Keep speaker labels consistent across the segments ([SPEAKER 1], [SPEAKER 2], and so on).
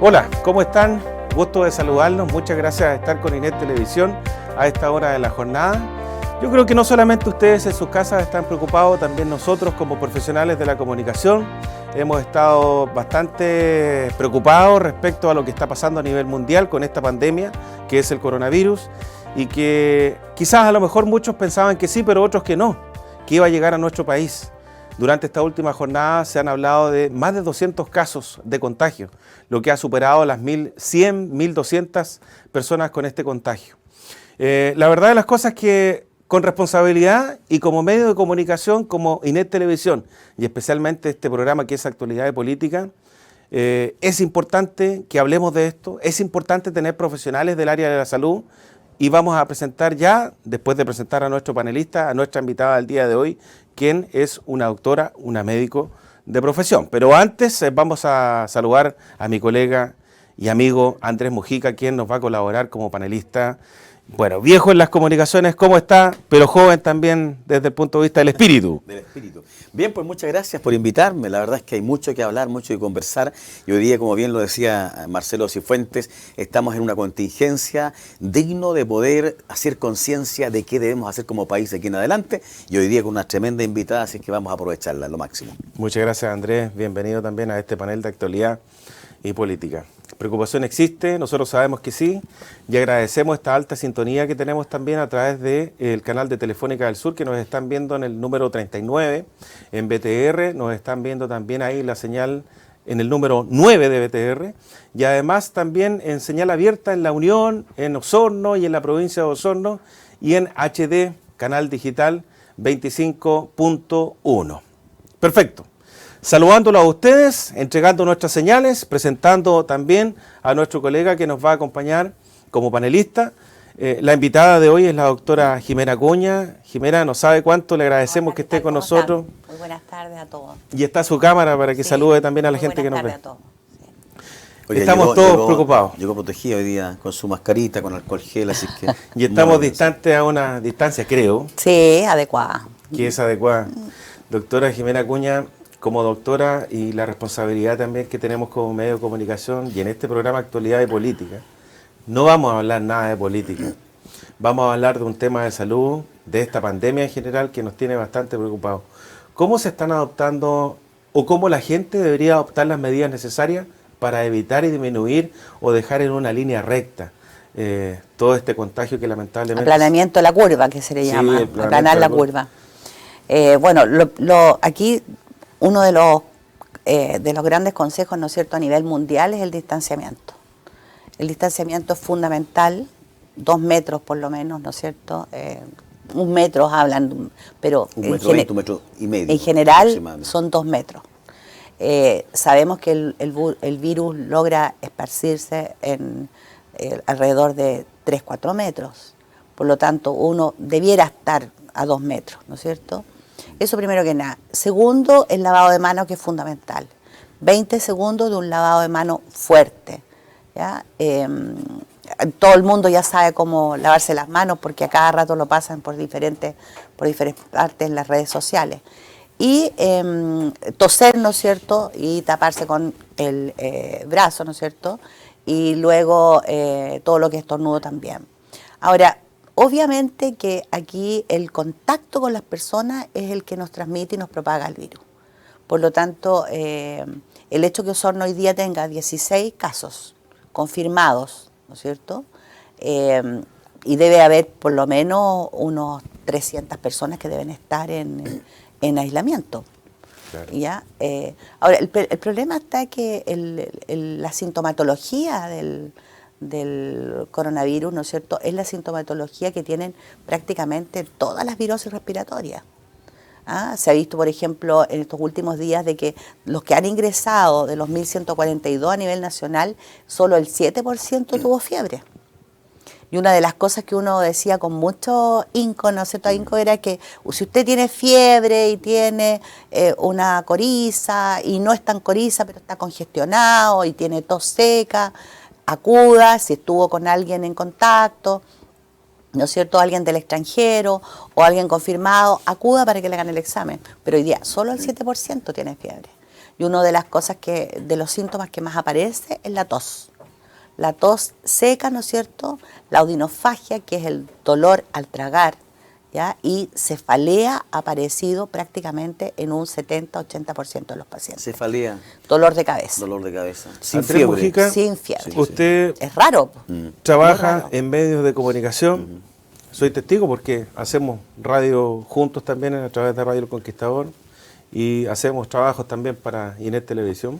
[SPEAKER 1] Hola, ¿cómo están? Gusto de saludarlos. Muchas gracias por estar con Inet Televisión a esta hora de la jornada. Yo creo que no solamente ustedes en sus casas están preocupados, también nosotros como profesionales de la comunicación hemos estado bastante preocupados respecto a lo que está pasando a nivel mundial con esta pandemia que es el coronavirus y que quizás a lo mejor muchos pensaban que sí, pero otros que no, que iba a llegar a nuestro país. Durante esta última jornada se han hablado de más de 200 casos de contagio, lo que ha superado las 1.100, 1.200 personas con este contagio. La verdad de las cosas es que con responsabilidad y como medio de comunicación, como Inet Televisión, y especialmente este programa que es Actualidad de Política, es importante que hablemos de esto, es importante tener profesionales del área de la salud, y vamos a presentar ya, después de presentar a nuestro panelista, a nuestra invitada del día de hoy, quien es una doctora, una médico de profesión. Pero antes vamos a saludar a mi colega y amigo Andrés Mujica, quien nos va a colaborar como panelista. Bueno, viejo en las comunicaciones, ¿cómo está? Pero joven también desde el punto de vista del espíritu.
[SPEAKER 2] Del espíritu. Bien, pues muchas gracias por invitarme. La verdad es que hay mucho que hablar, mucho que conversar. Y hoy día, como bien lo decía Marcelo Cifuentes, estamos en una contingencia digno de poder hacer conciencia de qué debemos hacer como país de aquí en adelante. Y hoy día con una tremenda invitada, así que vamos a aprovecharla lo máximo.
[SPEAKER 1] Muchas gracias, Andrés. Bienvenido también a este panel de actualidad y política. Preocupación existe, nosotros sabemos que sí, y agradecemos esta alta sintonía que tenemos también a través del canal de Telefónica del Sur, que nos están viendo en el número 39, en BTR, nos están viendo también ahí la señal en el número 9 de BTR, y además también en señal abierta en La Unión, en Osorno y en la provincia de Osorno, y en HD, canal digital 25.1. Perfecto. Saludándolo a ustedes, entregando nuestras señales, presentando también a nuestro colega que nos va a acompañar como panelista. La invitada de hoy es la doctora Jimena Acuña. Jimena, no sabe cuánto le agradecemos que esté con nosotros.
[SPEAKER 3] Muy buenas tardes a todos.
[SPEAKER 1] Y está su cámara para que salude también a la gente que nos ve.
[SPEAKER 2] Oye,
[SPEAKER 1] estamos todos preocupados.
[SPEAKER 2] Llegó protegido hoy día con su mascarita, con alcohol gel, así que...
[SPEAKER 1] Y estamos distantes a una distancia, creo.
[SPEAKER 3] Sí, adecuada.
[SPEAKER 1] Que es adecuada. Doctora Jimena Acuña, como doctora y la responsabilidad también que tenemos como medio de comunicación y en este programa Actualidad de Política, no vamos a hablar nada de política. Vamos a hablar de un tema de salud, de esta pandemia en general que nos tiene bastante preocupados. ¿Cómo se están adoptando o cómo la gente debería adoptar las medidas necesarias para evitar y disminuir o dejar en una línea recta todo este contagio que lamentablemente...
[SPEAKER 3] Aplanamiento de la curva, que se le llama, aplanar la curva. Bueno, aquí... Uno de los grandes consejos, ¿no es cierto?, a nivel mundial es el distanciamiento. El distanciamiento es fundamental, 2 metros por lo menos, ¿no es cierto? 1 metro hablan, pero
[SPEAKER 2] un metro y medio,
[SPEAKER 3] en general son 2 metros. Sabemos que el virus logra esparcirse en alrededor de 3-4 metros. Por lo tanto, uno debiera estar a 2 metros, ¿no es cierto? Eso primero que nada. Segundo, el lavado de manos, que es fundamental. 20 segundos de un lavado de manos fuerte. ¿Ya? Todo el mundo ya sabe cómo lavarse las manos porque a cada rato lo pasan por diferentes partes en las redes sociales. Y toser, ¿no es cierto? Y taparse con el brazo, ¿no es cierto? Y luego todo lo que es estornudo también. Ahora, obviamente que aquí el contacto con las personas es el que nos transmite y nos propaga el virus. Por lo tanto, el hecho que Osorno hoy día tenga 16 casos confirmados, ¿no es cierto? Y debe haber por lo menos unos 300 personas que deben estar en aislamiento. Claro. ¿Ya? Ahora, el problema está que la sintomatología del coronavirus, ¿no es cierto?, es la sintomatología que tienen prácticamente todas las virosis respiratorias. Se ha visto, por ejemplo, en estos últimos días de que los que han ingresado de los 1.142 a nivel nacional, solo el 7% tuvo fiebre. Y una de las cosas que uno decía con mucho ahínco, ¿no es cierto? Ahínco era que si usted tiene fiebre y tiene una coriza y no es tan coriza, pero está congestionado y tiene tos seca, acuda si estuvo con alguien en contacto, ¿no es cierto? Alguien del extranjero o alguien confirmado, acuda para que le hagan el examen. Pero hoy día solo el 7% tiene fiebre. Y una de las cosas de los síntomas que más aparece es la tos. La tos seca, ¿no es cierto? La odinofagia, que es el dolor al tragar, ¿ya? Y cefalea ha aparecido prácticamente en un 70-80% de los pacientes.
[SPEAKER 2] Cefalea.
[SPEAKER 3] Dolor de cabeza.
[SPEAKER 2] Dolor de cabeza. Sin
[SPEAKER 1] Andrés
[SPEAKER 2] fiebre.
[SPEAKER 1] Mujica,
[SPEAKER 3] Sin fiebre.
[SPEAKER 1] usted
[SPEAKER 3] Es raro.
[SPEAKER 1] trabaja
[SPEAKER 3] Muy raro.
[SPEAKER 1] en medios de comunicación. Soy testigo porque hacemos radio juntos también a través de Radio El Conquistador y hacemos trabajos también para Inet Televisión.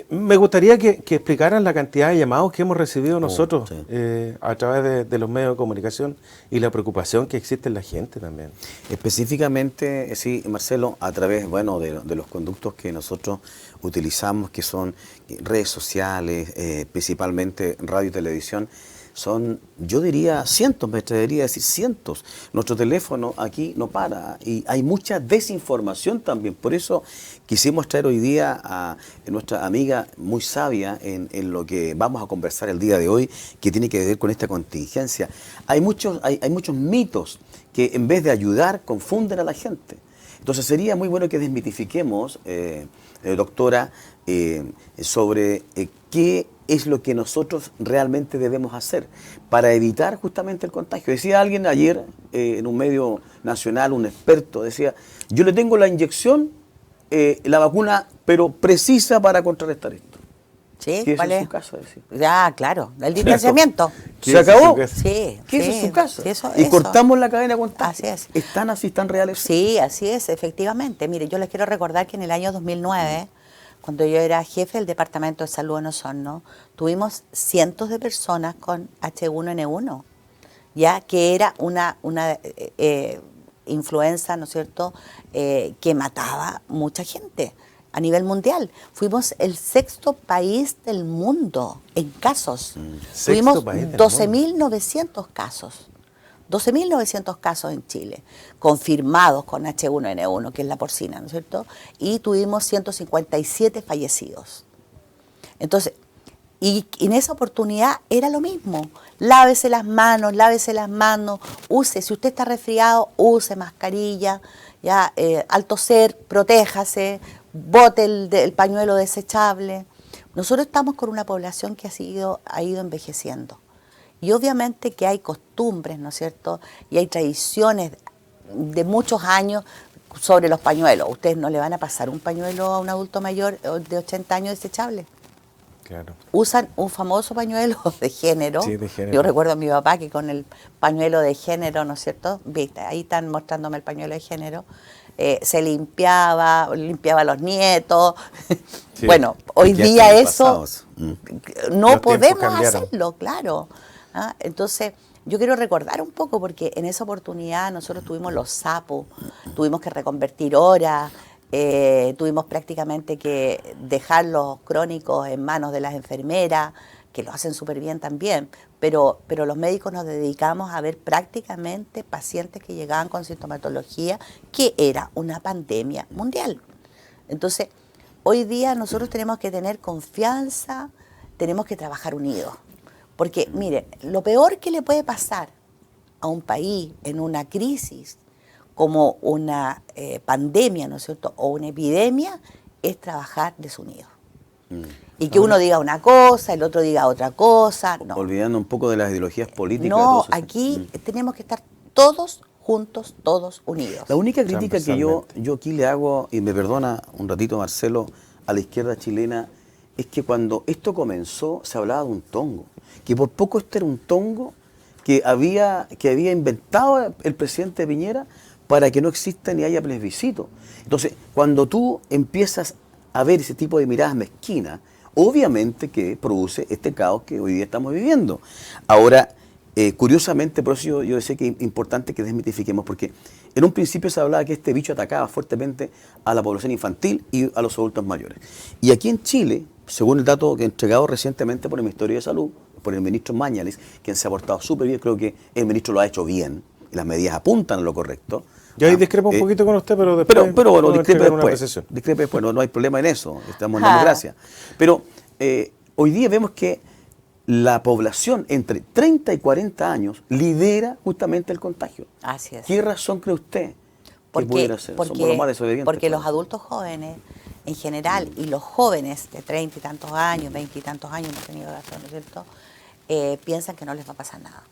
[SPEAKER 1] Me gustaría que explicaran la cantidad de llamados que hemos recibido nosotros
[SPEAKER 2] sí.
[SPEAKER 1] a través de los medios de comunicación y la preocupación que existe en la gente también.
[SPEAKER 2] Específicamente, sí, Marcelo, a través, bueno, de los conductos que nosotros utilizamos, que son redes sociales, principalmente radio y televisión, son, yo diría, cientos, me atrevería a decir cientos. Nuestro teléfono aquí no para y hay mucha desinformación también. Por eso quisimos traer hoy día a nuestra amiga muy sabia en lo que vamos a conversar el día de hoy, que tiene que ver con esta contingencia. Hay muchos mitos que en vez de ayudar confunden a la gente. Entonces sería muy bueno que desmitifiquemos, doctora, sobre qué es lo que nosotros realmente debemos hacer para evitar justamente el contagio. Decía alguien ayer en un medio nacional, un experto, decía, yo le tengo la inyección, la vacuna, pero precisa para contrarrestar esto.
[SPEAKER 3] ¿Sí?
[SPEAKER 2] ¿Qué
[SPEAKER 3] ¿Cuál
[SPEAKER 2] es
[SPEAKER 3] es?
[SPEAKER 2] en su casa? Decía.
[SPEAKER 3] Ya, claro, el distanciamiento.
[SPEAKER 2] ¿Se acabó?
[SPEAKER 3] Sí.
[SPEAKER 2] ¿Qué es
[SPEAKER 3] sí,
[SPEAKER 2] en su casa?
[SPEAKER 3] sí, eso-
[SPEAKER 2] Y
[SPEAKER 3] eso.
[SPEAKER 2] cortamos la cadena de contagio.
[SPEAKER 3] Así es.
[SPEAKER 2] ¿Están así, están reales?
[SPEAKER 3] Sí, así es, efectivamente. Mire, yo les quiero recordar que en el año 2009, cuando yo era jefe del Departamento de Salud en Osorno, tuvimos cientos de personas con H1N1, ya que era una influenza, ¿no es cierto?, que mataba mucha gente a nivel mundial. Fuimos el 6º país del mundo en casos. Tuvimos 12.900 casos. 12.900 casos en Chile, confirmados con H1N1, que es la porcina, ¿no es cierto? Y tuvimos 157 fallecidos. Entonces, y en esa oportunidad era lo mismo. Lávese las manos, use, si usted está resfriado, use mascarilla, ya, al toser, protéjase, bote el pañuelo desechable. Nosotros estamos con una población que ha ido envejeciendo. Y obviamente que hay costumbres, ¿no es cierto? Y hay tradiciones de muchos años sobre los pañuelos. Ustedes no le van a pasar un pañuelo a un adulto mayor de 80 años desechable.
[SPEAKER 1] Claro.
[SPEAKER 3] Usan un famoso pañuelo de género.
[SPEAKER 1] Sí, de género.
[SPEAKER 3] Yo recuerdo a mi papá que con el pañuelo de género, ¿no es cierto? Viste, ahí están mostrándome el pañuelo de género. Se limpiaba a los nietos.
[SPEAKER 1] Sí.
[SPEAKER 3] Bueno, hoy
[SPEAKER 2] Ya
[SPEAKER 3] día
[SPEAKER 2] están
[SPEAKER 3] eso
[SPEAKER 2] pasados.
[SPEAKER 3] no
[SPEAKER 1] Los tiempos
[SPEAKER 3] podemos
[SPEAKER 1] cambiaron.
[SPEAKER 3] hacerlo, claro. ¿Ah? Entonces, yo quiero recordar un poco, porque en esa oportunidad nosotros tuvimos los sapos, tuvimos que reconvertir horas, tuvimos prácticamente que dejar los crónicos en manos de las enfermeras, que lo hacen súper bien también, pero los médicos nos dedicamos a ver prácticamente pacientes que llegaban con sintomatología, que era una pandemia mundial. Entonces, hoy día nosotros tenemos que tener confianza, tenemos que trabajar unidos. Porque, mire, lo peor que le puede pasar a un país en una crisis como una pandemia, ¿no es cierto?, o una epidemia, es trabajar desunidos. Y que uno diga una cosa, el otro diga otra cosa. No,
[SPEAKER 2] Olvidando un poco de las ideologías políticas. de
[SPEAKER 3] no,
[SPEAKER 2] todos esos-
[SPEAKER 3] aquí tenemos que estar todos juntos, todos unidos.
[SPEAKER 2] La única crítica que yo
[SPEAKER 1] Transversalmente.
[SPEAKER 2] aquí le hago, y me perdona un ratito Marcelo, a la izquierda chilena, es que cuando esto comenzó se hablaba de un tongo, que por poco este era un tongo que había inventado el presidente Piñera para que no exista ni haya plebiscito. Entonces, cuando tú empiezas a ver ese tipo de miradas mezquinas, obviamente que produce este caos que hoy día estamos viviendo. Ahora, curiosamente, por eso yo decía que es importante que desmitifiquemos, porque en un principio se hablaba que este bicho atacaba fuertemente a la población infantil y a los adultos mayores. Y aquí en Chile, según el dato que he entregado recientemente por el Ministerio de Salud, por el ministro Mañalich, quien se ha portado súper bien. Creo que el ministro lo ha hecho bien y las medidas apuntan a lo correcto.
[SPEAKER 1] Yo ahí discrepo un poquito con usted, pero después...
[SPEAKER 2] Pero bueno,
[SPEAKER 1] podemos
[SPEAKER 2] discrepe
[SPEAKER 1] entregar una
[SPEAKER 2] después.
[SPEAKER 1] apreciación.
[SPEAKER 2] Discrepe después, no hay problema en eso. Estamos en democracia. Pero hoy día vemos que la población entre 30 y 40 años lidera justamente el contagio.
[SPEAKER 3] Así es.
[SPEAKER 2] ¿Qué razón cree usted que pudiera ser? Somos los más desobedientes.
[SPEAKER 3] Porque los adultos jóvenes, en general, y los jóvenes de 30 y tantos años, 20 y tantos años, hemos tenido casos, ¿no es cierto?, piensan que no les va a pasar nada.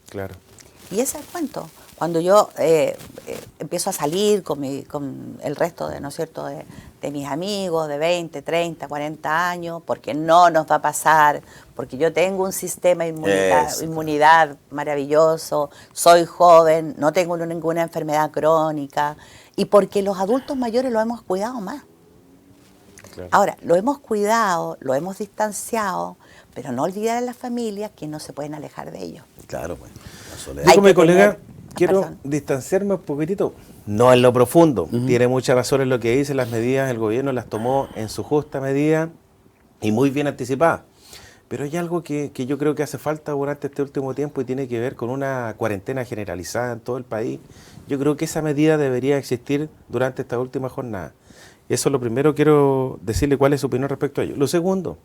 [SPEAKER 1] Claro.
[SPEAKER 3] Y ese es el cuento. Cuando yo empiezo a salir con el resto de, ¿no es cierto?, de mis amigos de 20, 30, 40 años, porque no nos va a pasar, porque yo tengo un sistema de inmunidad maravilloso, soy joven, no tengo ninguna enfermedad crónica, y porque los adultos mayores lo hemos cuidado más. Claro. Ahora, lo hemos cuidado, lo hemos distanciado, pero no olvidar a las familias que no se pueden alejar de ellos.
[SPEAKER 2] Claro, pues.
[SPEAKER 1] Yo como colega quiero distanciarme un poquitito, no en lo profundo, tiene mucha razón en lo que dice, las medidas el gobierno las tomó en su justa medida y muy bien anticipadas, pero hay algo que yo creo que hace falta durante este último tiempo y tiene que ver con una cuarentena generalizada en todo el país. Yo creo que esa medida debería existir durante esta última jornada. Eso es lo primero, quiero decirle cuál es su opinión respecto a ello. Lo segundo,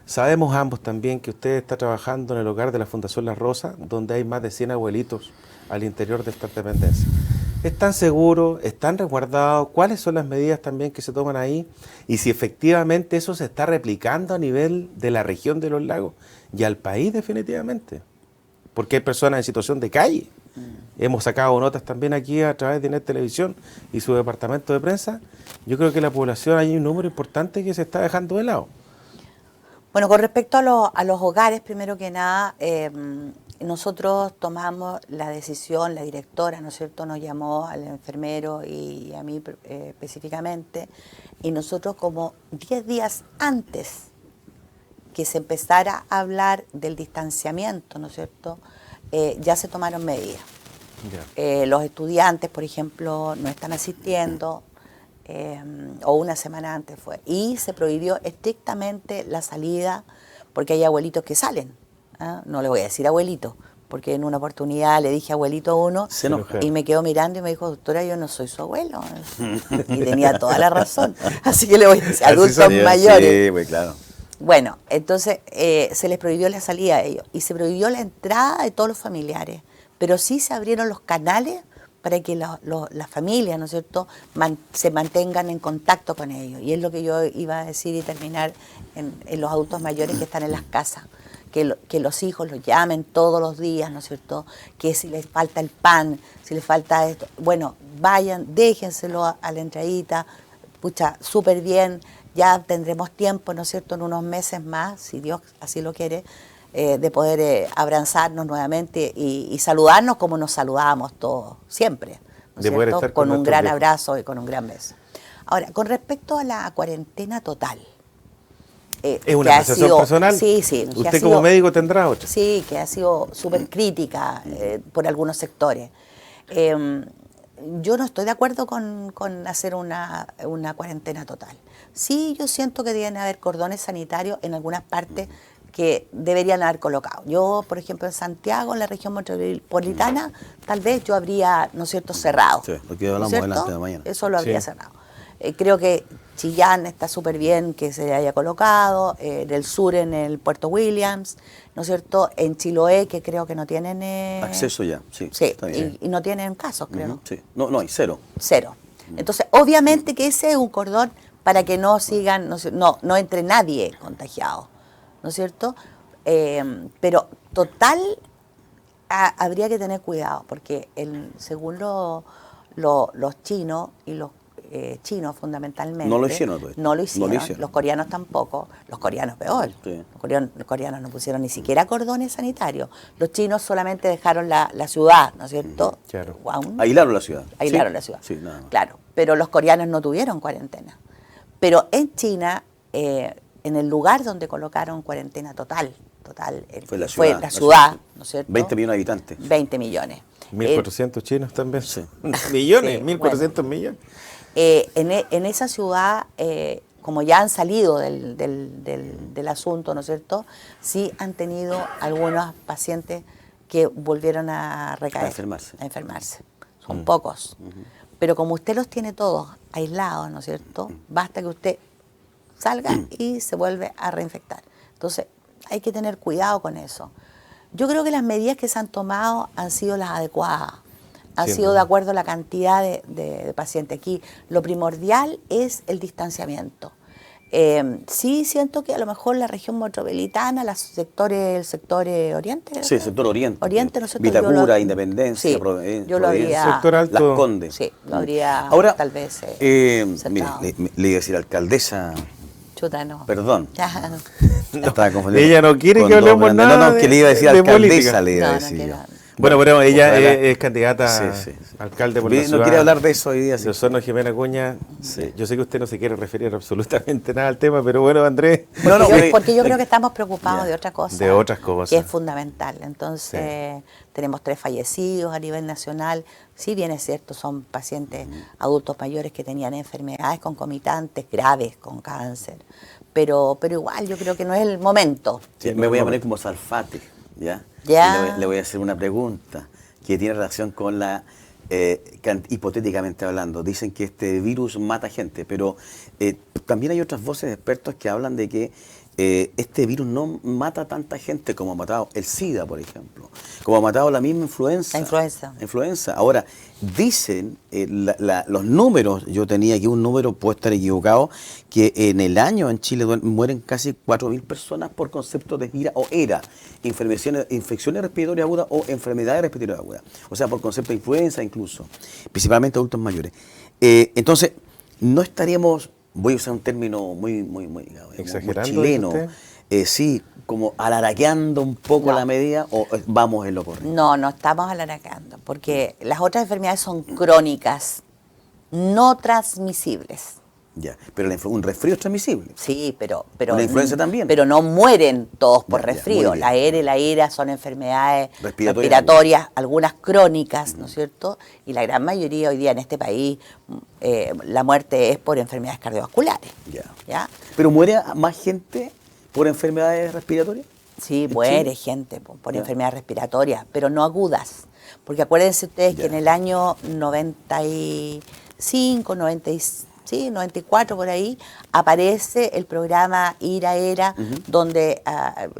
[SPEAKER 1] sabemos ambos también que usted está trabajando en el hogar de la Fundación La Rosa, donde hay más de 100 abuelitos al interior de esta dependencia. ¿Están seguros? ¿Están resguardados? ¿Cuáles son las medidas también que se toman ahí? Y si efectivamente eso se está replicando a nivel de la región de los lagos y al país definitivamente. Porque hay personas en situación de calle. Hemos sacado notas también aquí a través de Net Televisión y su departamento de prensa. Yo creo que la población hay un número importante que se está dejando de lado.
[SPEAKER 3] Bueno, con respecto a los hogares, primero que nada, nosotros tomamos la decisión, la directora, ¿no es cierto?, nos llamó al enfermero y a mí específicamente, y nosotros como 10 días antes que se empezara a hablar del distanciamiento, ¿no es cierto?, ya se tomaron medidas. Yeah. Los estudiantes, por ejemplo, no están asistiendo, o una semana antes fue, y se prohibió estrictamente la salida, porque hay abuelitos que salen, ¿eh? No le voy a decir abuelito, porque en una oportunidad le dije abuelito a uno y me quedó mirando y me dijo, doctora, yo no soy su abuelo. Y tenía toda la razón, así que le voy a decir adultos mayores.
[SPEAKER 2] Sí, pues claro.
[SPEAKER 3] Bueno, entonces se les prohibió la salida a ellos y se prohibió la entrada de todos los familiares, pero sí se abrieron los canales para que las familias, ¿no es cierto?, se mantengan en contacto con ellos. Y es lo que yo iba a decir y terminar en los adultos mayores que están en las casas. Que los hijos los llamen todos los días, ¿no es cierto?, que si les falta el pan, si les falta esto, bueno, vayan, déjenselo a la entradita, pucha, súper bien, ya tendremos tiempo, ¿no es cierto?, en unos meses más, si Dios así lo quiere, de poder abrazarnos nuevamente y saludarnos como nos saludábamos todos, siempre, ¿no es cierto?, con un gran abrazo y con un gran beso. Ahora, con respecto a la cuarentena total.
[SPEAKER 1] ¿Es una apreciación personal?
[SPEAKER 3] Sí, sí.
[SPEAKER 1] ¿Usted como médico tendrá otra?
[SPEAKER 3] Sí, que ha sido súper crítica por algunos sectores. Yo no estoy de acuerdo con hacer una cuarentena total. Sí, yo siento que deben haber cordones sanitarios en algunas partes que deberían haber colocado. Yo, por ejemplo, en Santiago, en la región metropolitana, tal vez yo habría, ¿no es cierto?, cerrado.
[SPEAKER 2] Sí, porque hablamos adelante de mañana.
[SPEAKER 3] Eso lo habría cerrado. Creo que Chillán está súper bien que se haya colocado, del sur en el Puerto Williams, ¿no es cierto?, en Chiloé, que creo que no tienen...
[SPEAKER 2] acceso ya, sí.
[SPEAKER 3] Sí, está bien. Y no tienen casos, creo.
[SPEAKER 2] Sí, no hay, cero.
[SPEAKER 3] Cero. Entonces, obviamente que ese es un cordón para que no sigan, no entre nadie contagiado, ¿no es cierto? Pero total habría que tener cuidado, porque según los chinos y los chinos fundamentalmente.
[SPEAKER 2] No lo hicieron.
[SPEAKER 3] No lo hicieron. Los coreanos tampoco. Los coreanos peor. Sí. Los coreanos no pusieron ni siquiera cordones sanitarios. Los chinos solamente dejaron la ciudad, ¿no es cierto?
[SPEAKER 1] Claro.
[SPEAKER 2] Aislaron la ciudad.
[SPEAKER 3] Aislaron la ciudad.
[SPEAKER 2] Sí, nada más.
[SPEAKER 3] Claro. Pero los coreanos no tuvieron cuarentena. Pero en China, en el lugar donde colocaron cuarentena total,
[SPEAKER 2] fue la
[SPEAKER 3] ciudad, ¿no es cierto?
[SPEAKER 2] 20 millones de habitantes.
[SPEAKER 3] 20 millones.
[SPEAKER 1] 1.400 chinos también.
[SPEAKER 2] Sí.
[SPEAKER 1] Millones,
[SPEAKER 3] sí,
[SPEAKER 1] 1.400 millones.
[SPEAKER 3] En esa ciudad, como ya han salido del asunto, ¿no es cierto? Sí han tenido algunos pacientes que volvieron a recaer. A enfermarse. Son pocos. Pero como usted los tiene todos aislados, ¿no es cierto? Basta que usted salga y se vuelve a reinfectar. Entonces, hay que tener cuidado con eso. Yo creo que las medidas que se han tomado han sido las adecuadas. Han sido de acuerdo a la cantidad de pacientes. Aquí lo primordial es el distanciamiento. Sí siento que a lo mejor la región metropolitana, el sector oriente.
[SPEAKER 2] Sí, el sector oriente.
[SPEAKER 3] Oriente, ¿no es cierto?
[SPEAKER 2] Vitacura, Independencia,
[SPEAKER 3] sí,
[SPEAKER 2] Providencia.
[SPEAKER 3] yo lo habría,
[SPEAKER 1] sector alto.
[SPEAKER 2] Las Condes.
[SPEAKER 3] Sí, lo habría
[SPEAKER 2] Ahora,
[SPEAKER 3] tal vez
[SPEAKER 2] mire,
[SPEAKER 3] centrado.
[SPEAKER 2] le iba a decir alcaldesa,
[SPEAKER 3] Chuta, no.
[SPEAKER 2] perdón.
[SPEAKER 3] Ya.
[SPEAKER 2] Estaba confundido
[SPEAKER 1] Ella no quiere
[SPEAKER 2] con
[SPEAKER 1] que hablemos
[SPEAKER 2] dos
[SPEAKER 1] nada
[SPEAKER 2] grandes. No, que le iba a decir
[SPEAKER 1] de
[SPEAKER 2] alcaldesa,
[SPEAKER 1] política.
[SPEAKER 2] le iba a
[SPEAKER 3] No,
[SPEAKER 2] decir
[SPEAKER 3] no
[SPEAKER 2] yo.
[SPEAKER 3] quiero.
[SPEAKER 1] Bueno, pero ella
[SPEAKER 2] Ojalá.
[SPEAKER 1] es candidata
[SPEAKER 2] Sí.
[SPEAKER 1] a alcalde por la
[SPEAKER 2] No
[SPEAKER 1] ciudad.
[SPEAKER 2] quiere hablar de eso hoy día. Sí.
[SPEAKER 1] De Osorno, Jimena Acuña.
[SPEAKER 2] Sí.
[SPEAKER 1] Yo sé que usted no se quiere referir absolutamente nada al tema, pero bueno, Andrés.
[SPEAKER 3] Porque yo creo que estamos preocupados de otra cosa.
[SPEAKER 1] De otras cosas.
[SPEAKER 3] Que es fundamental. Entonces, tenemos 3 fallecidos a nivel nacional. Si bien es cierto, son pacientes adultos mayores que tenían enfermedades concomitantes graves con cáncer. Pero igual yo creo que no es el momento.
[SPEAKER 2] Sí, me voy a poner como Salfate, ¿ya?
[SPEAKER 3] Ya.
[SPEAKER 2] Y le voy a hacer una pregunta que tiene relación con la, hipotéticamente hablando, dicen que este virus mata gente, pero también hay otras voces de expertos que hablan de que este virus no mata a tanta gente como ha matado el SIDA, por ejemplo, como ha matado la misma influenza.
[SPEAKER 3] La influenza.
[SPEAKER 2] Ahora, dicen los números, yo tenía aquí un número, puedo estar equivocado, que en el año en Chile mueren casi 4.000 personas por concepto de infecciones respiratorias agudas o enfermedades respiratorias agudas. O sea, por concepto de influenza incluso, principalmente adultos mayores. Entonces, no estaríamos, voy a usar un término muy
[SPEAKER 1] ¿exagerando,
[SPEAKER 2] chileno,
[SPEAKER 1] usted?
[SPEAKER 2] sí, como alaraqueando un poco la medida, o vamos en lo correcto.
[SPEAKER 3] No estamos alaraqueando, porque las otras enfermedades son crónicas, no transmisibles.
[SPEAKER 2] Ya, pero un resfrío es transmisible.
[SPEAKER 3] Sí, pero
[SPEAKER 2] Una influenza también.
[SPEAKER 3] Pero no mueren todos por
[SPEAKER 2] Ya,
[SPEAKER 3] resfrío.
[SPEAKER 2] muy bien.
[SPEAKER 3] La ERE y la IRA son enfermedades
[SPEAKER 2] Respiratorias.
[SPEAKER 3] respiratorias, algunas crónicas, ¿no es cierto? Y la gran mayoría hoy día en este país, la muerte es por enfermedades cardiovasculares. ¿Ya?
[SPEAKER 2] ¿Pero muere más gente por enfermedades respiratorias?
[SPEAKER 3] Sí,
[SPEAKER 2] ¿En
[SPEAKER 3] muere
[SPEAKER 2] Chile?
[SPEAKER 3] gente por
[SPEAKER 2] Ya.
[SPEAKER 3] enfermedades respiratorias, pero no agudas. Porque acuérdense ustedes
[SPEAKER 2] Ya.
[SPEAKER 3] que en el año 95, 94 por ahí, aparece el programa IRA-ERA, donde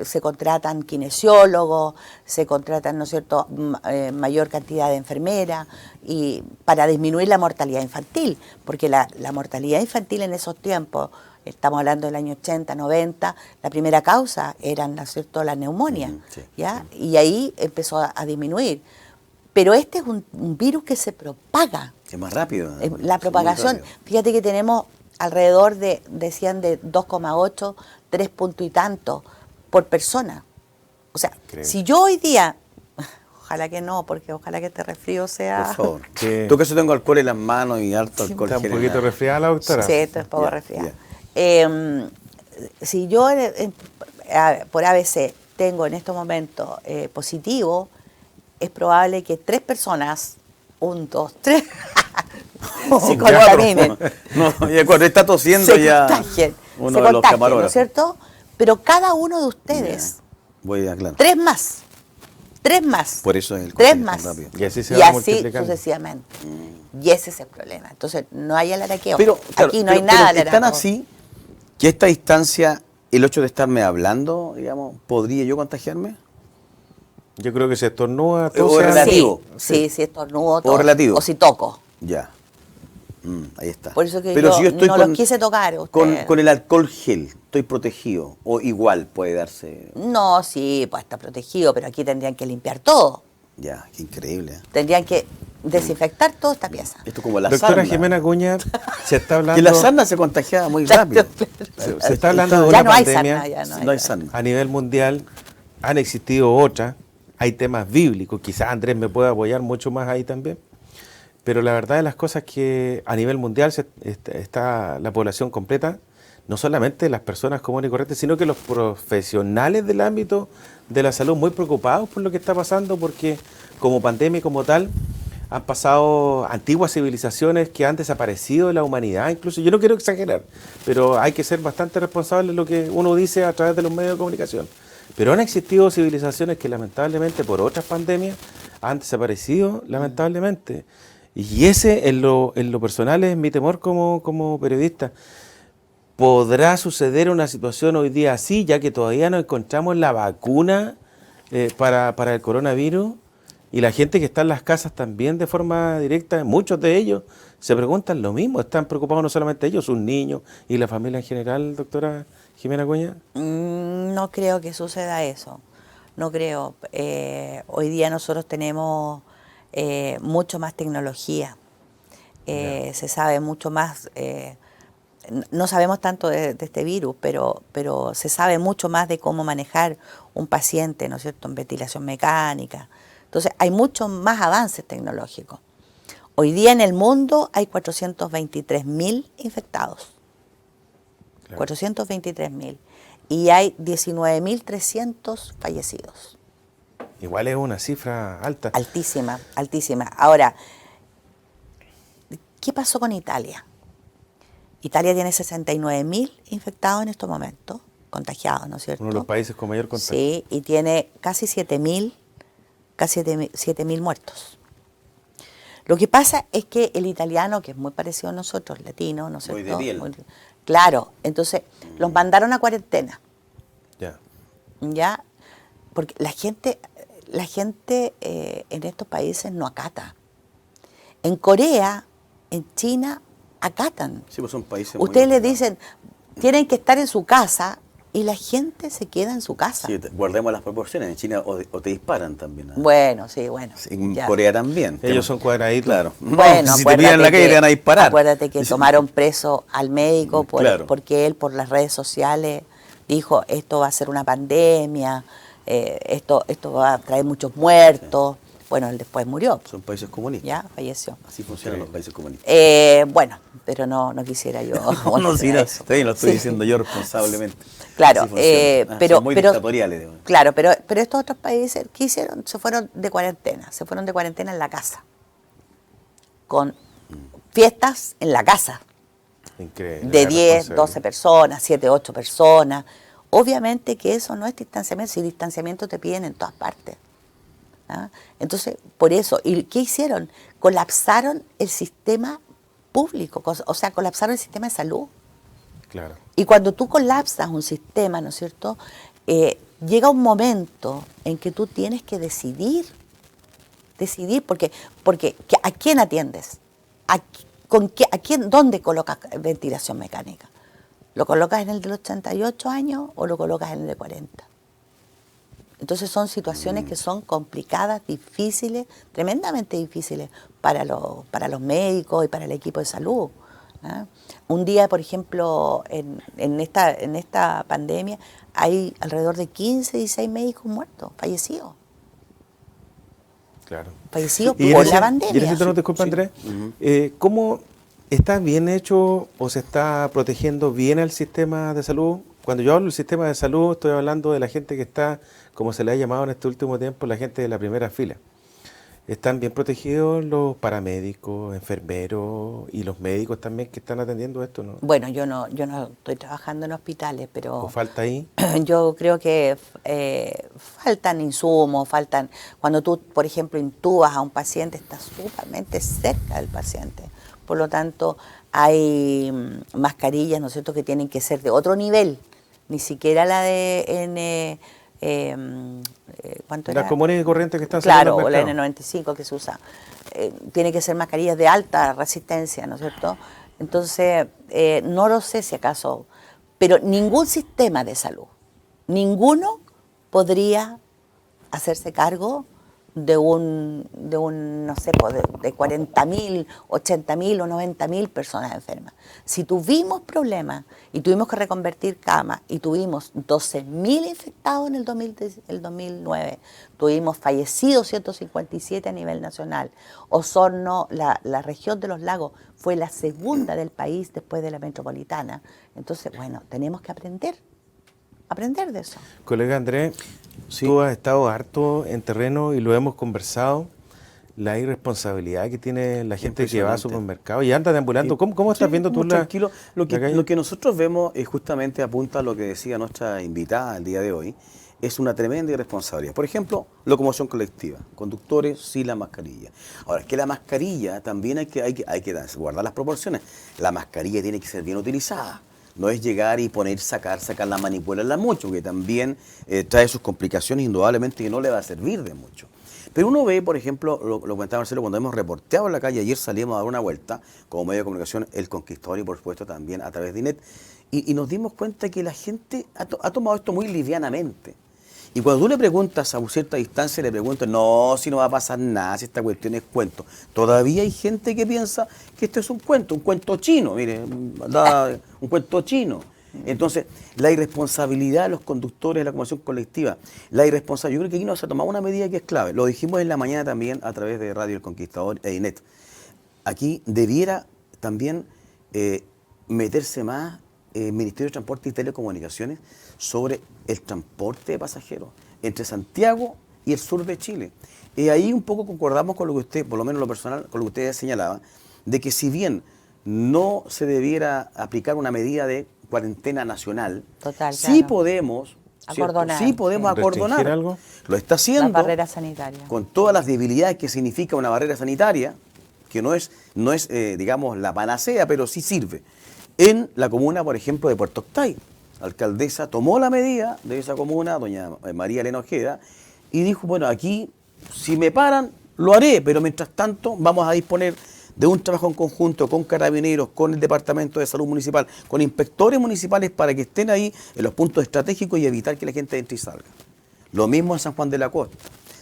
[SPEAKER 3] se contratan kinesiólogos, se contratan, ¿no es cierto?, mayor cantidad de enfermeras, y para disminuir la mortalidad infantil, porque la mortalidad infantil en esos tiempos, estamos hablando del año 80, 90, la primera causa eran, ¿no es cierto?, la neumonía,
[SPEAKER 2] Sí,
[SPEAKER 3] ¿ya? Y ahí empezó a disminuir. Pero este es un virus que se propaga.
[SPEAKER 2] Es más rápido.
[SPEAKER 3] La propagación, fíjate que tenemos alrededor decían de 2,8, 3 puntos y tanto por persona. O sea,
[SPEAKER 1] Increíble.
[SPEAKER 3] si yo hoy día, ojalá que no, porque ojalá que este resfrío sea...
[SPEAKER 2] Por favor.
[SPEAKER 1] Sí.
[SPEAKER 2] Tú que yo tengo alcohol en las manos y harto alcohol.
[SPEAKER 1] Está un
[SPEAKER 2] gel en
[SPEAKER 1] poquito
[SPEAKER 2] la-
[SPEAKER 1] resfriada la doctora.
[SPEAKER 3] Sí, esto es poco
[SPEAKER 2] Ya,
[SPEAKER 3] resfriado.
[SPEAKER 2] ya.
[SPEAKER 3] Si yo por ABC tengo en estos momentos positivo, es probable que 3 personas, 1, 2, 3, se contaminen.
[SPEAKER 2] No, ya cuando está tosiendo
[SPEAKER 3] Se
[SPEAKER 2] ya
[SPEAKER 3] contagien,
[SPEAKER 2] uno
[SPEAKER 3] se
[SPEAKER 2] de los
[SPEAKER 3] contagien, ¿no
[SPEAKER 2] camarógrafos.
[SPEAKER 3] es cierto? Pero cada uno de ustedes,
[SPEAKER 2] Voy a claro.
[SPEAKER 3] 3 más, 3 más,
[SPEAKER 2] Por eso es el
[SPEAKER 3] 3
[SPEAKER 2] contagio
[SPEAKER 3] más,
[SPEAKER 2] tan rápido.
[SPEAKER 1] Y así se va multiplicando.
[SPEAKER 3] sucesivamente. Y ese es el problema. Entonces, no hay alaraqueo.
[SPEAKER 2] Pero, claro,
[SPEAKER 3] Aquí no hay
[SPEAKER 2] pero
[SPEAKER 3] nada de
[SPEAKER 2] están
[SPEAKER 3] alaraqueo.
[SPEAKER 2] así que a esta distancia, el hecho de estarme hablando, digamos, ¿podría yo contagiarme?
[SPEAKER 1] Yo creo que se estornuda,
[SPEAKER 2] O
[SPEAKER 1] tose,
[SPEAKER 2] relativo.
[SPEAKER 3] Sí, si estornudo,
[SPEAKER 2] O relativo.
[SPEAKER 3] o si toco.
[SPEAKER 2] Ya. Ahí está.
[SPEAKER 3] Por eso que
[SPEAKER 2] Pero
[SPEAKER 3] yo
[SPEAKER 2] si yo estoy
[SPEAKER 3] no los quise tocar. Usted.
[SPEAKER 2] con el alcohol gel, estoy protegido. O igual puede darse.
[SPEAKER 3] No, sí, pues está protegido, pero aquí tendrían que limpiar todo.
[SPEAKER 2] Ya, qué increíble.
[SPEAKER 3] Tendrían que desinfectar toda esta pieza.
[SPEAKER 2] Esto es como la
[SPEAKER 1] Doctora
[SPEAKER 2] sarna.
[SPEAKER 1] Jimena Acuña, se está hablando,
[SPEAKER 2] Que la sarna se contagiaba muy rápido.
[SPEAKER 1] se está hablando de
[SPEAKER 3] Ya
[SPEAKER 1] una
[SPEAKER 3] no hay
[SPEAKER 1] pandemia.
[SPEAKER 3] sarna, ya no hay.
[SPEAKER 2] No hay sarna.
[SPEAKER 1] A nivel mundial han existido otras, hay temas bíblicos, quizás Andrés me pueda apoyar mucho más ahí también, pero la verdad de las cosas es que a nivel mundial está la población completa, no solamente las personas comunes y corrientes, sino que los profesionales del ámbito de la salud muy preocupados por lo que está pasando, porque como pandemia y como tal han pasado antiguas civilizaciones que han desaparecido de la humanidad, incluso. Yo no quiero exagerar, pero hay que ser bastante responsable de lo que uno dice a través de los medios de comunicación. Pero han existido civilizaciones que lamentablemente por otras pandemias han desaparecido, lamentablemente. Y ese en lo personal es mi temor como periodista. ¿Podrá suceder una situación hoy día así, ya que todavía no encontramos la vacuna para el coronavirus? Y la gente que está en las casas también de forma directa, muchos de ellos se preguntan lo mismo. Están preocupados no solamente ellos, sus niños y la familia en general, doctora Jimena Cuña.
[SPEAKER 3] No creo que suceda eso. No creo. Hoy día nosotros tenemos mucho más tecnología. Se sabe mucho más. No sabemos tanto de este virus, pero se sabe mucho más de cómo manejar un paciente, ¿no es cierto?, en ventilación mecánica. Entonces, hay muchos más avances tecnológicos. Hoy día en el mundo hay 423.000 infectados. Claro. 423.000. Y hay 19.300 fallecidos.
[SPEAKER 1] Igual es una cifra alta.
[SPEAKER 3] Altísima, altísima. Ahora, ¿qué pasó con Italia? Italia tiene 69.000 infectados en estos momentos, contagiados, ¿no es cierto?
[SPEAKER 1] Uno de los países con mayor contagio.
[SPEAKER 3] Sí, y tiene casi 7.000 muertos. Lo que pasa es que el italiano, que es muy parecido a nosotros, latino, ¿no es cierto?
[SPEAKER 2] Muy de piel.
[SPEAKER 3] Claro, entonces los mandaron a cuarentena.
[SPEAKER 1] Ya.
[SPEAKER 3] Ya, porque la gente en estos países no acata. En Corea, en China, acatan.
[SPEAKER 2] Sí, pues son países
[SPEAKER 3] Ustedes les dicen, tienen que estar en su casa y la gente se queda en su casa.
[SPEAKER 2] Sí, guardemos las proporciones. En China o te disparan también.
[SPEAKER 3] Bueno, sí, bueno.
[SPEAKER 2] En Corea también.
[SPEAKER 1] Ellos son cuadraditos.
[SPEAKER 2] Claro.
[SPEAKER 3] Bueno,
[SPEAKER 2] si te pillan en la calle te van a disparar.
[SPEAKER 3] Acuérdate que tomaron preso al médico
[SPEAKER 2] Claro.
[SPEAKER 3] porque él por las redes sociales dijo, esto va a ser una pandemia, esto va a traer muchos muertos. Bueno, él después murió.
[SPEAKER 2] Son países comunistas.
[SPEAKER 3] Ya, falleció.
[SPEAKER 2] Así funcionan los países comunistas.
[SPEAKER 3] Bueno, pero no quisiera yo.
[SPEAKER 2] No, sí, está bien, lo estoy diciendo yo responsablemente.
[SPEAKER 3] Claro, pero
[SPEAKER 2] son muy dictatoriales. Digamos.
[SPEAKER 3] Claro, pero estos otros países, ¿qué hicieron? Se fueron de cuarentena en la casa. Con fiestas en la casa.
[SPEAKER 1] Increíble.
[SPEAKER 3] De 10, 12 personas, 7, 8 personas. Obviamente que eso no es distanciamiento, si distanciamiento te piden en todas partes. ¿Ah? Entonces, por eso, ¿y qué hicieron? Colapsaron el sistema público, o sea, colapsaron el sistema de salud.
[SPEAKER 1] Claro.
[SPEAKER 3] Y cuando tú colapsas un sistema, ¿no es cierto?, llega un momento en que tú tienes que decidir, porque ¿a quién atiendes? ¿Dónde colocas ventilación mecánica? ¿Lo colocas en el de los 88 años o lo colocas en el de 40? Entonces son situaciones que son complicadas, difíciles, tremendamente difíciles para los médicos y para el equipo de salud. ¿Ah? Un día, por ejemplo, en esta pandemia hay alrededor de 15, 16 médicos muertos, fallecidos.
[SPEAKER 1] Claro.
[SPEAKER 3] Fallecidos por la pandemia.
[SPEAKER 1] Y en ese tono, disculpa, Andrés, ¿cómo está bien hecho o se está protegiendo bien el sistema de salud? Cuando yo hablo del sistema de salud, estoy hablando de la gente que está, como se le ha llamado en este último tiempo, la gente de la primera fila. ¿Están bien protegidos los paramédicos, enfermeros y los médicos también que están atendiendo esto, no?
[SPEAKER 3] Bueno, yo no estoy trabajando en hospitales, pero
[SPEAKER 1] ¿O falta ahí?
[SPEAKER 3] yo creo que faltan insumos, cuando tú, por ejemplo, intubas a un paciente, estás sumamente cerca del paciente. Por lo tanto, hay mascarillas, ¿no es cierto?, que tienen que ser de otro nivel, ni siquiera la de ¿cuánto era?
[SPEAKER 1] Las comunes y corrientes que están
[SPEAKER 3] Claro,
[SPEAKER 1] saliendo
[SPEAKER 3] o la
[SPEAKER 1] al mercado.
[SPEAKER 3] N95 que se usa. Tiene que ser mascarillas de alta resistencia, ¿no es cierto? Entonces, no lo sé si acaso, pero ningún sistema de salud, ninguno podría hacerse cargo de un no sé, de 40.000, 80.000 o 90.000 personas enfermas. Si tuvimos problemas y tuvimos que reconvertir camas y tuvimos 12.000 infectados en el 2009, tuvimos fallecidos 157 a nivel nacional. Osorno, la región de los lagos, fue la segunda del país después de la metropolitana. Entonces, bueno, tenemos que aprender de eso.
[SPEAKER 1] Colega Andrés,
[SPEAKER 2] Sí.
[SPEAKER 1] tú has estado harto en terreno y lo hemos conversado. la irresponsabilidad que tiene la gente que va al
[SPEAKER 2] Impresionante.
[SPEAKER 1] supermercado y anda deambulando. ¿Cómo estás
[SPEAKER 2] Sí,
[SPEAKER 1] viendo tú
[SPEAKER 2] muy tranquilo. Lo
[SPEAKER 1] la calle?
[SPEAKER 2] lo que nosotros vemos justamente apunta a lo que decía nuestra invitada el día de hoy, es una tremenda irresponsabilidad. Por ejemplo, locomoción colectiva, conductores sin la mascarilla. Ahora, es que la mascarilla también hay que guardar las proporciones. La mascarilla tiene que ser bien utilizada. No es llegar y poner, sacar la manipularla mucho, que también trae sus complicaciones indudablemente que no le va a servir de mucho. Pero uno ve, por ejemplo, lo comentaba Marcelo, cuando hemos reporteado en la calle, ayer salimos a dar una vuelta, como medio de comunicación, El Conquistador y por supuesto también a través de INET, y nos dimos cuenta que la gente ha tomado esto muy livianamente. Y cuando tú le preguntas a cierta distancia, le preguntas, no, si no va a pasar nada, si esta cuestión es cuento. Todavía hay gente que piensa que esto es un cuento chino, mire, un cuento chino. Entonces, la irresponsabilidad de los conductores de la locomoción colectiva, la irresponsabilidad, yo creo que aquí nos ha tomado una medida que es clave. Lo dijimos en la mañana también a través de Radio El Conquistador e INET. Aquí debiera también meterse más Ministerio de Transporte y Telecomunicaciones sobre el transporte de pasajeros entre Santiago y el sur de Chile. Ahí un poco concordamos con lo que usted, por lo menos lo personal, con lo que usted señalaba, de que si bien no se debiera aplicar una medida de cuarentena nacional,
[SPEAKER 3] Total,
[SPEAKER 2] sí
[SPEAKER 3] claro.
[SPEAKER 2] podemos, ¿cierto?
[SPEAKER 3] Acordonar,
[SPEAKER 2] Sí podemos
[SPEAKER 3] sí.
[SPEAKER 2] acordonar.
[SPEAKER 1] ¿Restringir algo?
[SPEAKER 2] Lo está haciendo.
[SPEAKER 3] Las barreras sanitarias.
[SPEAKER 2] Con todas las debilidades que significa una barrera sanitaria, que no es digamos, la panacea, pero sí sirve. En la comuna, por ejemplo, de Puerto Octay, la alcaldesa tomó la medida de esa comuna, doña María Elena Ojeda, y dijo, bueno, aquí, si me paran, lo haré, pero mientras tanto vamos a disponer de un trabajo en conjunto con carabineros, con el Departamento de Salud Municipal, con inspectores municipales para que estén ahí en los puntos estratégicos y evitar que la gente entre y salga. Lo mismo en San Juan de la Costa.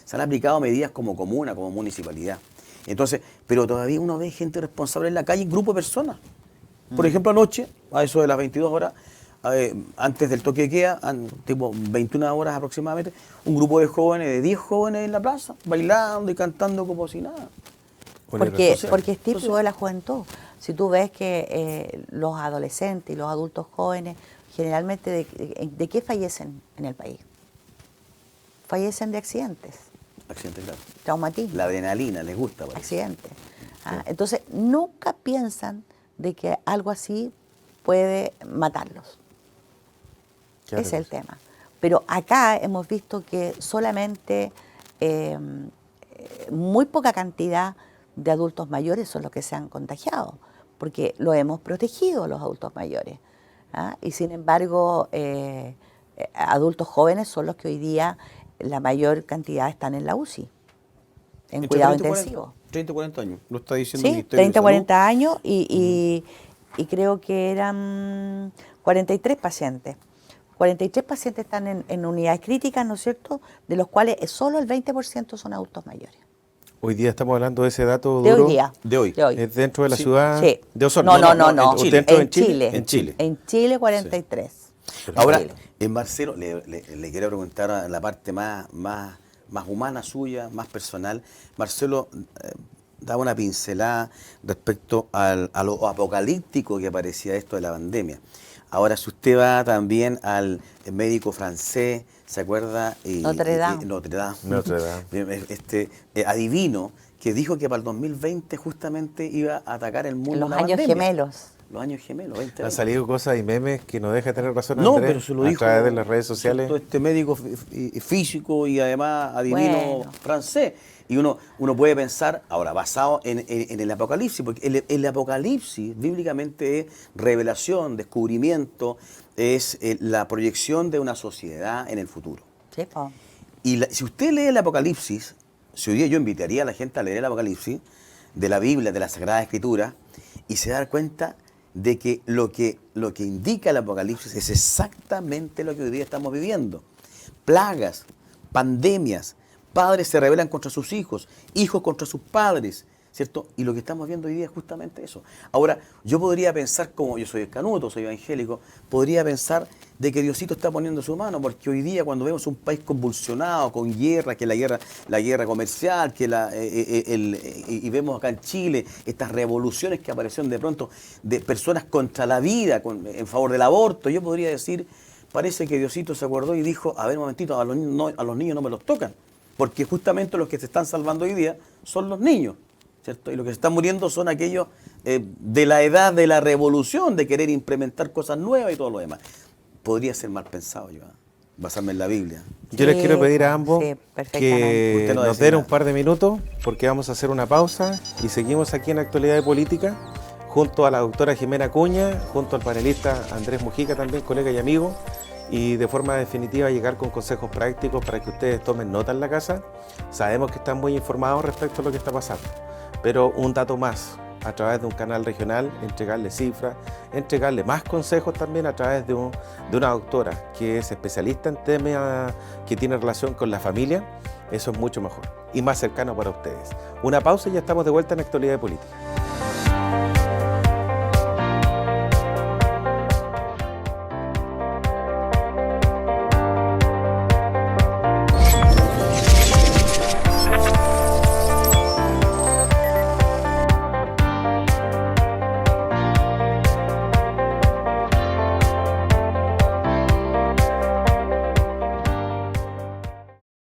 [SPEAKER 2] Se han aplicado medidas como comuna, como municipalidad. Entonces, pero todavía uno ve gente responsable en la calle, grupo de personas. Por ejemplo, anoche, a eso de las 22 horas, antes del toque de queda, tipo 21 horas aproximadamente, un grupo de jóvenes, de 10 jóvenes en la plaza, bailando y cantando como si nada.
[SPEAKER 3] Porque es típico de la juventud. Si tú ves que los adolescentes y los adultos jóvenes, generalmente, ¿de qué fallecen en el país? Fallecen de accidentes,
[SPEAKER 2] Accidentes graves.
[SPEAKER 3] traumatismo,
[SPEAKER 2] La adrenalina les gusta. Parece.
[SPEAKER 3] accidentes. Entonces, nunca piensan de que algo así puede matarlos.
[SPEAKER 1] Claro.
[SPEAKER 3] Ese es el tema. Pero acá hemos visto que solamente muy poca cantidad de adultos mayores son los que se han contagiado, porque lo hemos protegido los adultos mayores. Y sin embargo, adultos jóvenes son los que hoy día la mayor cantidad están en la UCI, en
[SPEAKER 2] Entre
[SPEAKER 3] cuidado
[SPEAKER 2] 30 y 40,
[SPEAKER 3] intensivo.
[SPEAKER 2] 30 y 40 años, lo está diciendo el
[SPEAKER 3] Sí,
[SPEAKER 2] Ministerio de
[SPEAKER 3] 30,
[SPEAKER 2] Salud.
[SPEAKER 3] 40 años y creo que eran 43 pacientes. 43 pacientes están en unidades críticas, ¿no es cierto?, de los cuales solo el 20% son adultos mayores.
[SPEAKER 1] Hoy día estamos hablando de ese dato
[SPEAKER 3] De
[SPEAKER 1] duro.
[SPEAKER 3] hoy día.
[SPEAKER 2] De hoy.
[SPEAKER 1] ¿Es dentro de la
[SPEAKER 2] Sí.
[SPEAKER 1] ciudad
[SPEAKER 3] Sí.
[SPEAKER 1] de Osorno?
[SPEAKER 3] No.
[SPEAKER 1] ¿O dentro
[SPEAKER 3] En Chile.
[SPEAKER 2] En Chile.
[SPEAKER 3] En Chile 43.
[SPEAKER 2] Ahora,
[SPEAKER 3] Chile.
[SPEAKER 2] en Marcelo, le quiero preguntar a la parte más humana suya, más personal. Marcelo daba una pincelada respecto a lo apocalíptico que parecía esto de la pandemia. Ahora, si usted va también al médico francés, ¿se acuerda?
[SPEAKER 3] Notre Dame.
[SPEAKER 2] Notre Dame.
[SPEAKER 1] Notre Dame.
[SPEAKER 2] Adivino, que dijo que para el 2020 justamente iba a atacar el mundo
[SPEAKER 3] En los
[SPEAKER 2] la
[SPEAKER 3] años
[SPEAKER 2] pandemia.
[SPEAKER 3] gemelos.
[SPEAKER 2] Los años gemelos, 2020.
[SPEAKER 1] Han salido cosas y memes que no deja de tener razón
[SPEAKER 2] No,
[SPEAKER 1] Andrés,
[SPEAKER 2] pero se lo
[SPEAKER 1] a
[SPEAKER 2] dijo
[SPEAKER 1] través de las redes sociales.
[SPEAKER 2] todo este médico físico y además adivino
[SPEAKER 3] Bueno.
[SPEAKER 2] francés. Y uno puede pensar, ahora, basado en el Apocalipsis, porque el Apocalipsis bíblicamente es revelación, descubrimiento, es la proyección de una sociedad en el futuro.
[SPEAKER 3] Sí, po.
[SPEAKER 2] Y si usted lee el Apocalipsis, si hoy día yo invitaría a la gente a leer el Apocalipsis de la Biblia, de la Sagrada Escritura, y se da cuenta de que lo que indica el Apocalipsis es exactamente lo que hoy día estamos viviendo. Plagas, pandemias, padres se rebelan contra sus hijos, hijos contra sus padres, ¿cierto? Y lo que estamos viendo hoy día es justamente eso. Ahora, yo podría pensar, como yo soy canuto, soy evangélico, podría pensar de que Diosito está poniendo su mano, porque hoy día cuando vemos un país convulsionado, con guerra, que la guerra comercial, y vemos acá en Chile estas revoluciones que aparecieron de pronto de personas contra la vida, en favor del aborto, yo podría decir, parece que Diosito se acordó y dijo, a ver un momentito, a los niños no me los tocan. porque justamente los que se están salvando hoy día son los niños, ¿cierto? Y los que se están muriendo son aquellos de la edad de la revolución, de querer implementar cosas nuevas y todo lo demás. Podría ser mal pensado, yo, basarme en la Biblia.
[SPEAKER 1] Yo les quiero pedir a ambos
[SPEAKER 3] sí, perfectamente.
[SPEAKER 1] que
[SPEAKER 2] Usted no
[SPEAKER 1] nos
[SPEAKER 2] decía
[SPEAKER 1] den un
[SPEAKER 2] nada.
[SPEAKER 1] par de minutos porque vamos a hacer una pausa y seguimos aquí en Actualidad de Política junto a la doctora Jimena Cuña, junto al panelista Andrés Mujica también, colega y amigo, y de forma definitiva llegar con consejos prácticos para que ustedes tomen nota en la casa. Sabemos que están muy informados respecto a lo que está pasando, pero un dato más, a través de un canal regional, entregarle cifras, entregarle más consejos también a través de una doctora que es especialista en temas que tienen relación con la familia. Eso es mucho mejor y más cercano para ustedes. Una pausa y ya estamos de vuelta en Actualidad de Política.